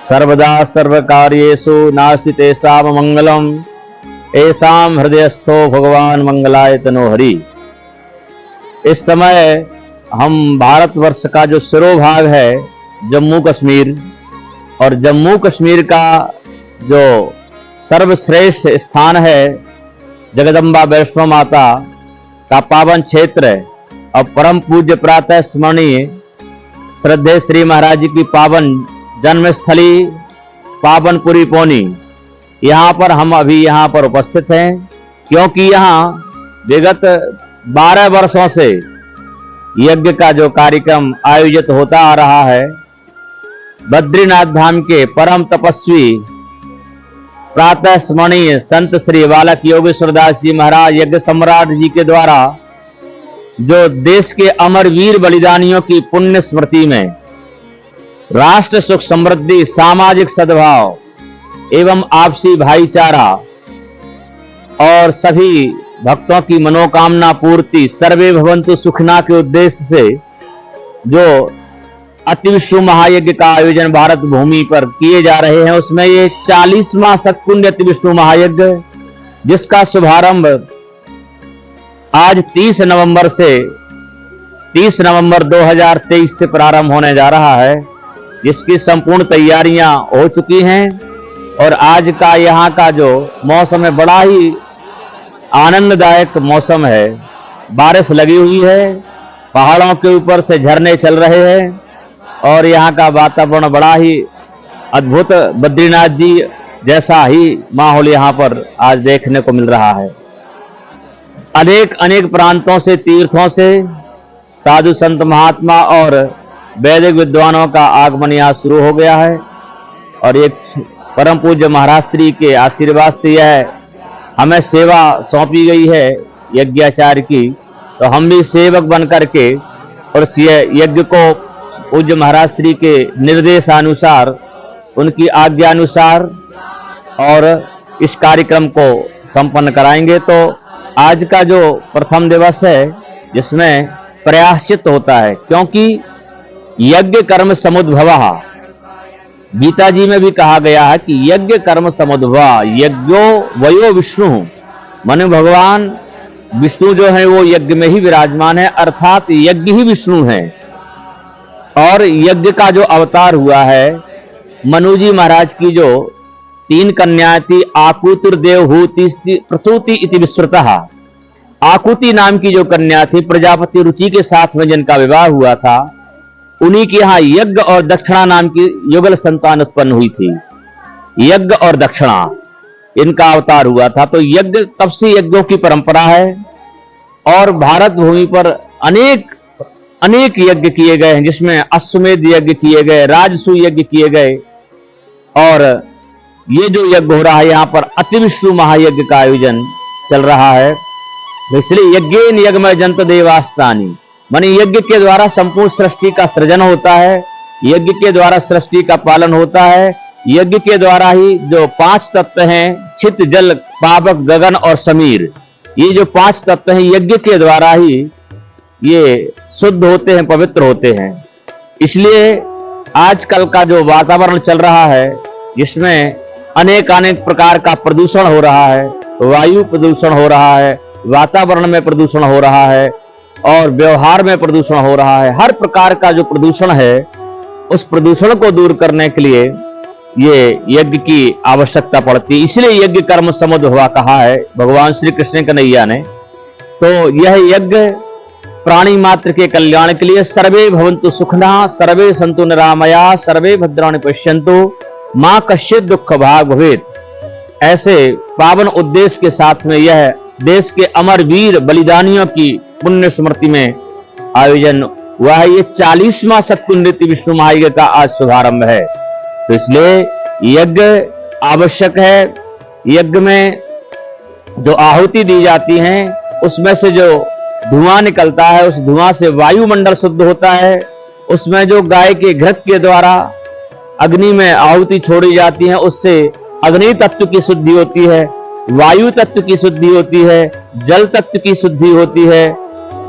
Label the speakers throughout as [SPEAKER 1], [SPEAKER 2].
[SPEAKER 1] सर्वदा सर्वकार्येषु नास्ति मंगलम ऐसाम हृदयस्थो भगवान मंगलाय तनो हरि। इस समय हम भारतवर्ष का जो सिरोभाग है जम्मू कश्मीर, और जम्मू कश्मीर का जो सर्वश्रेष्ठ स्थान है जगदम्बा वैष्णो माता का पावन क्षेत्र और परम पूज्य प्रातः स्मरणीय श्रद्धेय श्री महाराज जी की पावन जन्मस्थली पावनपुरी पौनी, यहाँ पर हम अभी यहाँ पर उपस्थित हैं क्योंकि यहाँ विगत 12 वर्षों से यज्ञ का जो कार्यक्रम आयोजित होता आ रहा है। बद्रीनाथ धाम के परम तपस्वी प्रातः स्मरणीय संत श्री बालक योगेश्वर दास जी महाराज यज्ञ सम्राट जी के द्वारा जो देश के अमर वीर बलिदानियों की पुण्य स्मृति में राष्ट्र सुख समृद्धि, सामाजिक सद्भाव एवं आपसी भाईचारा और सभी भक्तों की मनोकामना पूर्ति, सर्वे भवन्तु सुखिनः के उद्देश्य से जो अति विश्व महायज्ञ का आयोजन भारत भूमि पर किए जा रहे हैं, उसमें ये 40वां सतकुंड अति विश्व महायज्ञ, जिसका शुभारंभ आज 30 नवंबर 2023 से प्रारंभ होने जा रहा है, जिसकी संपूर्ण तैयारियां हो चुकी हैं। और आज का यहाँ का जो मौसम है बड़ा ही आनंददायक मौसम है। बारिश लगी हुई है, पहाड़ों के ऊपर से झरने चल रहे हैं और यहाँ का वातावरण बड़ा ही अद्भुत, बद्रीनाथ जी जैसा ही माहौल यहाँ पर आज देखने को मिल रहा है। अनेक प्रांतों से, तीर्थों से साधु संत महात्मा और वैदिक विद्वानों का आगमन यहाँ शुरू हो गया है। और एक परम पूज्य महाराज श्री के आशीर्वाद से यह हमें सेवा सौंपी गई है यज्ञाचार्य की, तो हम भी सेवक बन करके और यज्ञ को पूज्य महाराज श्री के निर्देशानुसार, उनकी आज्ञानुसार और इस कार्यक्रम को संपन्न कराएंगे। तो आज का जो प्रथम दिवस है जिसमें प्रायश्चित होता है, क्योंकि यज्ञ कर्म समुद्भवः, गीता जी में भी कहा गया है कि यज्ञ कर्म समुद्भवः यज्ञो वयो विष्णु, माने भगवान विष्णु जो है वो यज्ञ में ही विराजमान है, अर्थात यज्ञ ही विष्णु है। और यज्ञ का जो अवतार हुआ है, मनु जी महाराज की जो 3 कन्याएं थी, आकुतिर देवहूति प्रसूति इति विश्रुतः, आकुति नाम की जो कन्या थी, प्रजापति रुचि के साथ में जिनका विवाह हुआ था, उन्हीं के यहाँ यज्ञ और दक्षिणा नाम की युगल संतान उत्पन्न हुई थी। यज्ञ और दक्षिणा इनका अवतार हुआ था। तो यज्ञ, तब से यज्ञों की परंपरा है और भारत भूमि पर अनेक यज्ञ किए गए हैं, जिसमें अश्वमेध यज्ञ किए गए, राजसूय यज्ञ किए गए। और ये जो यज्ञ हो रहा है यहाँ पर अति विश्व महायज्ञ का आयोजन चल रहा है, इसलिए यज्ञेन यज्ञमय जंत देवास्तानि, माने यज्ञ के द्वारा संपूर्ण सृष्टि का सृजन होता है, यज्ञ के द्वारा सृष्टि का पालन होता है। यज्ञ के द्वारा ही जो 5 तत्व हैं, छित, जल, पावक, गगन और समीर, ये जो 5 तत्व हैं, यज्ञ के द्वारा ही ये शुद्ध होते हैं, पवित्र होते हैं। इसलिए आजकल का जो वातावरण चल रहा है, जिसमें अनेक प्रकार का प्रदूषण हो रहा है, वायु प्रदूषण हो रहा है, वातावरण में प्रदूषण हो रहा है और व्यवहार में प्रदूषण हो रहा है, हर प्रकार का जो प्रदूषण है, उस प्रदूषण को दूर करने के लिए ये यज्ञ की आवश्यकता पड़ती है। इसलिए यज्ञ कर्म समुद्भवः कहा है भगवान श्री कृष्ण कन्हैया ने। तो यह यज्ञ प्राणी मात्र के कल्याण के लिए, सर्वे भवन्तु सुखिनः, सर्वे सन्तु निरामयाः, सर्वे भद्राणि पश्यन्तु मां कश्चित् दुःख भाग् भवेत्, ऐसे पावन उद्देश्य के साथ में यह देश के अमर वीर बलिदानियों की पुण्य स्मृति में आयोजन हुआ है। ये 40वां सतकुंड विश्व महायज्ञ का आज शुभारंभ है। तो इसलिए यज्ञ आवश्यक है। यज्ञ में जो आहुति दी जाती है, उसमें से जो धुआं निकलता है, उस धुआं से वायुमंडल शुद्ध होता है। उसमें जो गाय के घृत के द्वारा अग्नि में आहुति छोड़ी जाती है, उससे अग्नि तत्व की शुद्धि होती है, वायु तत्व की शुद्धि होती है, जल तत्व की शुद्धि होती है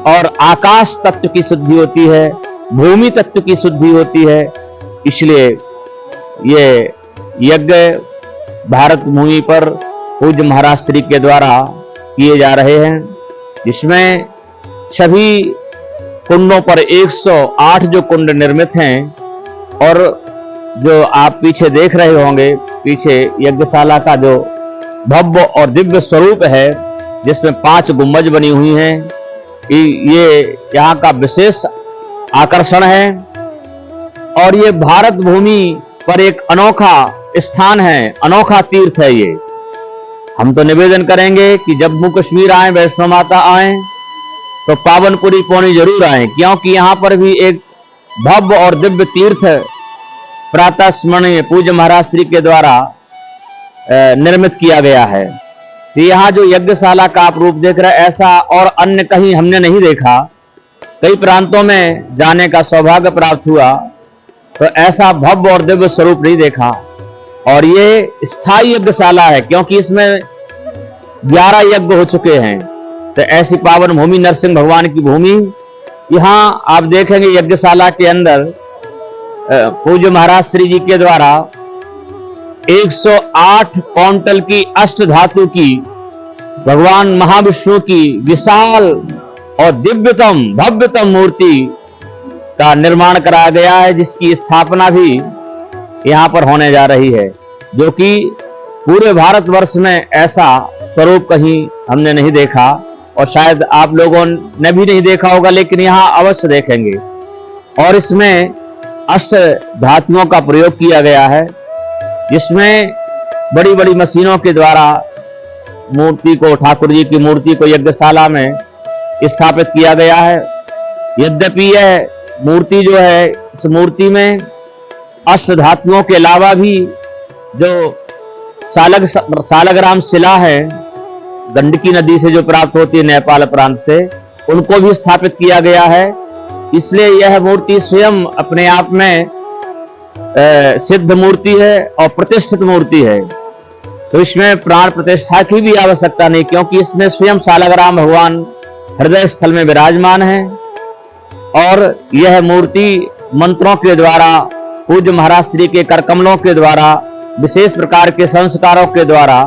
[SPEAKER 1] और आकाश तत्व की शुद्धि होती है, भूमि तत्व की शुद्धि होती है। इसलिए ये यज्ञ भारत भूमि पर पूज्य महाराज श्री के द्वारा किए जा रहे हैं, जिसमें सभी कुंडों पर 108 जो कुंड निर्मित हैं, और जो आप पीछे देख रहे होंगे, पीछे यज्ञशाला का जो भव्य और दिव्य स्वरूप है, जिसमें 5 गुंबज बनी हुई हैं, ये यहाँ का विशेष आकर्षण है। और ये भारत भूमि पर एक अनोखा स्थान है, अनोखा तीर्थ है ये। हम तो निवेदन करेंगे कि जम्मू कश्मीर आए, वैष्णो माता आए, तो पावनपुरी पौनी जरूर आए, क्योंकि यहाँ पर भी एक भव्य और दिव्य तीर्थ प्रातः स्मरणीय पूज्य महाराज श्री के द्वारा निर्मित किया गया है। तो यहाँ जो यज्ञशाला का आप रूप देख रहे हैं, ऐसा और अन्य कहीं हमने नहीं देखा। कई प्रांतों में जाने का सौभाग्य प्राप्त हुआ, तो ऐसा भव्य और दिव्य स्वरूप नहीं देखा। और ये स्थायी यज्ञशाला है, क्योंकि इसमें 11 यज्ञ हो चुके हैं। तो ऐसी पावन भूमि, नरसिंह भगवान की भूमि, यहाँ आप देखेंगे यज्ञशाला के अंदर पूज्य महाराज श्री जी के द्वारा 108 क्विंटल की अष्ट धातु की भगवान महाविष्णु की विशाल और दिव्यतम भव्यतम मूर्ति का निर्माण कराया गया है, जिसकी स्थापना भी यहाँ पर होने जा रही है, जो कि पूरे भारतवर्ष में ऐसा स्वरूप कहीं हमने नहीं देखा, और शायद आप लोगों ने भी नहीं देखा होगा, लेकिन यहाँ अवश्य देखेंगे। और इसमें अष्ट धातुओं का प्रयोग किया गया है, जिसमें बड़ी बड़ी मशीनों के द्वारा मूर्ति को, ठाकुर जी की मूर्ति को यज्ञशाला में स्थापित किया गया है। यद्यपि यह मूर्ति जो है, इस मूर्ति में अष्ट धातुओं के अलावा भी जो सालग्राम शिला है, गंडकी नदी से जो प्राप्त होती है नेपाल प्रांत से, उनको भी स्थापित किया गया है। इसलिए यह मूर्ति स्वयं अपने आप में सिद्ध मूर्ति है और प्रतिष्ठित मूर्ति है। तो इसमें प्राण प्रतिष्ठा की भी आवश्यकता नहीं, क्योंकि इसमें स्वयं सालग्राम भगवान हृदय स्थल में विराजमान है। और यह मूर्ति मंत्रों के द्वारा, पूज्य महाराज श्री के करकमलों के द्वारा, विशेष प्रकार के संस्कारों के द्वारा,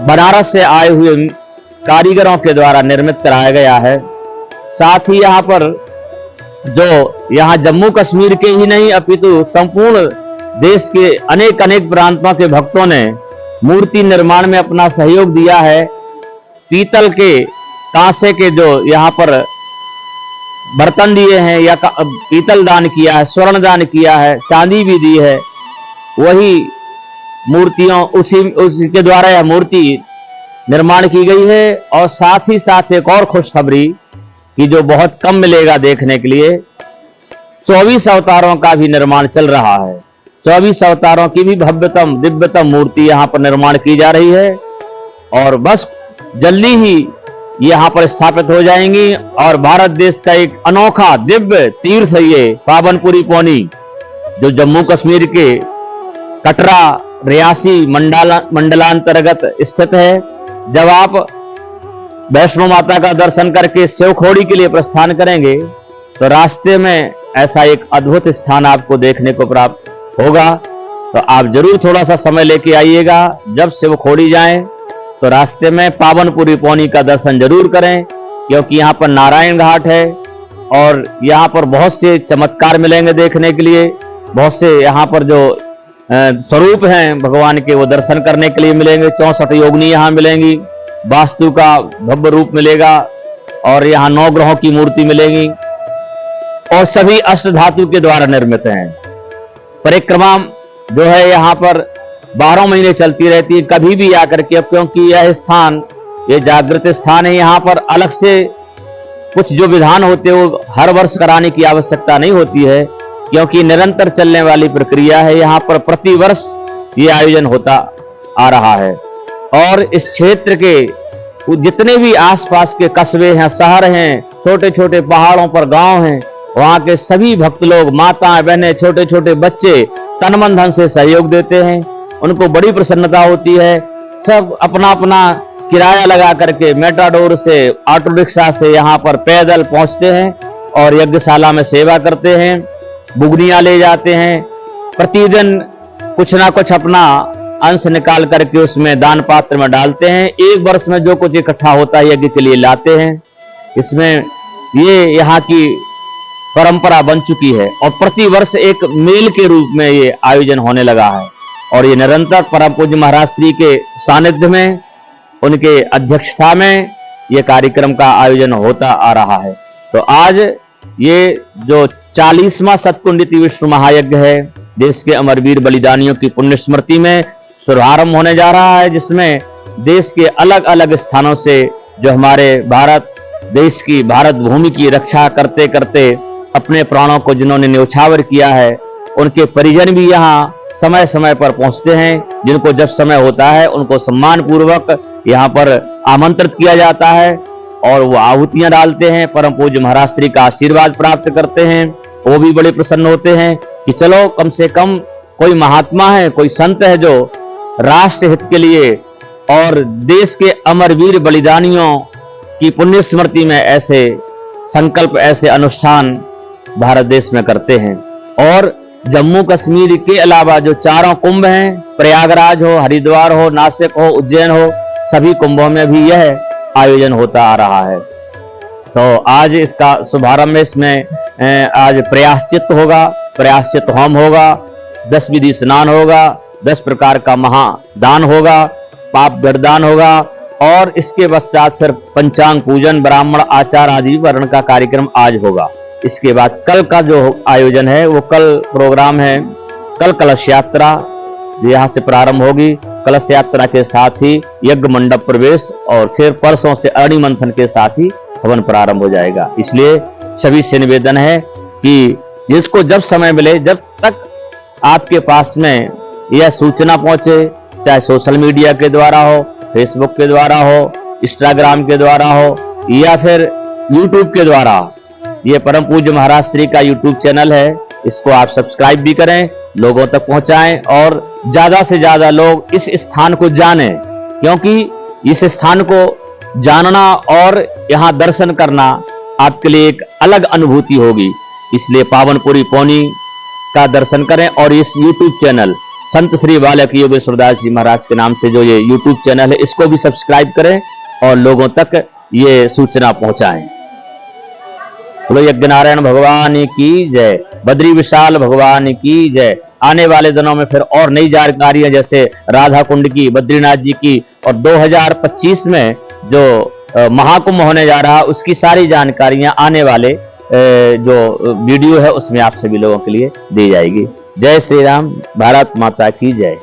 [SPEAKER 1] बनारस से आए हुए कारीगरों के द्वारा निर्मित कराया गया है। साथ ही यहाँ पर जो यहाँ जम्मू कश्मीर के ही नहीं, अपितु संपूर्ण देश के अनेक अनेक प्रांतों के भक्तों ने मूर्ति निर्माण में अपना सहयोग दिया है। पीतल के, कांसे के जो यहाँ पर बर्तन दिए हैं, या पीतल दान किया है, स्वर्ण दान किया है, चांदी भी दी है, वही मूर्तियों उसी के द्वारा यह मूर्ति निर्माण की गई है। और साथ ही साथ एक और खुशखबरी कि जो बहुत कम मिलेगा देखने के लिए, 24 अवतारों का भी निर्माण चल रहा है। 24 अवतारों की भी भव्यतम दिव्यतम मूर्ति यहाँ पर निर्माण की जा रही है, और बस जल्दी ही यहाँ पर स्थापित हो जाएंगी। और भारत देश का एक अनोखा दिव्य तीर्थ है ये पावनपुरी पौनी, जो जम्मू कश्मीर के कटरा रियासी मंडलांतर्गत स्थित है। जब आप वैष्णो माता का दर्शन करके शिवखोड़ी के लिए प्रस्थान करेंगे, तो रास्ते में ऐसा एक अद्भुत स्थान आपको देखने को प्राप्त होगा। तो आप जरूर थोड़ा सा समय लेके आइएगा। जब शिवखोड़ी जाएं, तो रास्ते में पावनपुरी पौनी का दर्शन जरूर करें, क्योंकि यहाँ पर नारायण घाट है, और यहाँ पर बहुत से चमत्कार मिलेंगे देखने के लिए। बहुत से यहाँ पर जो स्वरूप हैं भगवान के, वो दर्शन करने के लिए मिलेंगे। 64 योगिनी यहाँ मिलेंगी, वास्तु का भव्य रूप मिलेगा, और यहाँ 9 ग्रहों की मूर्ति मिलेगी, और सभी अष्ट धातु के द्वारा निर्मित हैं। परिक्रमा जो है यहाँ पर 12 महीने चलती रहती है, कभी भी आकर के, क्योंकि यह स्थान, ये जागृत स्थान है। यहाँ पर अलग से कुछ जो विधान होते हैं वो हर वर्ष कराने की आवश्यकता नहीं होती है, क्योंकि निरंतर चलने वाली प्रक्रिया है। यहाँ पर प्रतिवर्ष ये आयोजन होता आ रहा है। और इस क्षेत्र के जितने भी आसपास के कस्बे हैं, शहर हैं, छोटे छोटे पहाड़ों पर गांव हैं, वहां के सभी भक्त लोग, माताएं, बहनें, छोटे छोटे बच्चे तन मन धन से सहयोग देते हैं। उनको बड़ी प्रसन्नता होती है। सब अपना अपना किराया लगा करके मेटाडोर से, ऑटो रिक्शा से यहाँ पर पैदल पहुंचते हैं और यज्ञशाला में सेवा करते हैं। बुगनियां ले जाते हैं, प्रतिदिन कुछ ना कुछ अपना अंश निकाल करके उसमें दान पात्र में डालते हैं। एक वर्ष में जो कुछ इकट्ठा होता है यज्ञ के लिए लाते हैं। इसमें ये यहाँ की परंपरा बन चुकी है और प्रति वर्ष एक मेल के रूप में ये आयोजन होने लगा है और ये निरंतर परम पूज्य महाराज श्री के सानिध्य में, उनके अध्यक्षता में ये कार्यक्रम का आयोजन होता आ रहा है। तो आज ये जो 40वां सतकुंडिती विश्व महायज्ञ है, देश के अमरवीर बलिदानियों की पुण्य स्मृति में शुभारंभ होने जा रहा है, जिसमें देश के अलग अलग स्थानों से जो हमारे भारत देश की, भारत भूमि की रक्षा करते करते अपने प्राणों को जिन्होंने न्यौछावर किया है, उनके परिजन भी यहाँ समय समय पर पहुंचते हैं। जिनको जब समय होता है उनको सम्मान पूर्वक यहाँ पर आमंत्रित किया जाता है और वो आहुतियां डालते हैं, परम पूज्य महाराज श्री का आशीर्वाद प्राप्त करते हैं। वो भी बड़े प्रसन्न होते हैं कि चलो कम से कम कोई महात्मा है, कोई संत है जो राष्ट्र हित के लिए और देश के अमरवीर बलिदानियों की पुण्य स्मृति में ऐसे संकल्प, ऐसे अनुष्ठान भारत देश में करते हैं। और जम्मू कश्मीर के अलावा जो चारों कुंभ हैं, प्रयागराज हो, हरिद्वार हो, नासिक हो, उज्जैन हो, सभी कुंभों में भी यह आयोजन होता आ रहा है। तो आज इसका शुभारंभ, इसमें आज प्रयाश्चित होगा, प्रयाश्चित होम होगा, 10 विधि स्नान होगा, 10 प्रकार का महादान होगा, पाप गर्दान होगा और इसके पश्चात फिर पंचांग पूजन, ब्राह्मण आचार आदि वर्ण का कार्यक्रम आज होगा। इसके बाद कल का जो आयोजन है वो कल प्रोग्राम है, कल कलश यात्रा यहाँ से प्रारंभ होगी। कलश यात्रा के साथ ही यज्ञ मंडप प्रवेश और फिर परसों से अग्नि मंथन के साथ ही हवन प्रारंभ हो जाएगा। इसलिए सभी से निवेदन है कि जिसको जब समय मिले, जब तक आपके पास में यह सूचना पहुंचे, चाहे सोशल मीडिया के द्वारा हो, फेसबुक के द्वारा हो, इंस्टाग्राम के द्वारा हो या फिर यूट्यूब के द्वारा, ये परम पूज्य महाराज श्री का यूट्यूब चैनल है, इसको आप सब्सक्राइब भी करें, लोगों तक पहुंचाएं और ज्यादा से ज्यादा लोग इस स्थान को जानें, क्योंकि इस स्थान को जानना और यहाँ दर्शन करना आपके लिए एक अलग अनुभूति होगी। इसलिए पावनपुरी पौनी का दर्शन करें और इस यूट्यूब चैनल संत श्री बालक योगेश्वरदास जी महाराज के नाम से जो ये यूट्यूब चैनल है, इसको भी सब्सक्राइब करें और लोगों तक ये सूचना पहुंचाएं। बोलो यज्ञ नारायण भगवान की जय, बद्री विशाल भगवान की जय। आने वाले दिनों में फिर और नई जानकारियां, जैसे राधा कुंड की, बद्रीनाथ जी की और 2025 में जो महाकुंभ होने जा रहा है उसकी सारी जानकारियां आने वाले जो वीडियो है उसमें आप सभी लोगों के लिए दी जाएगी। जय श्री राम, भारत माता की जय।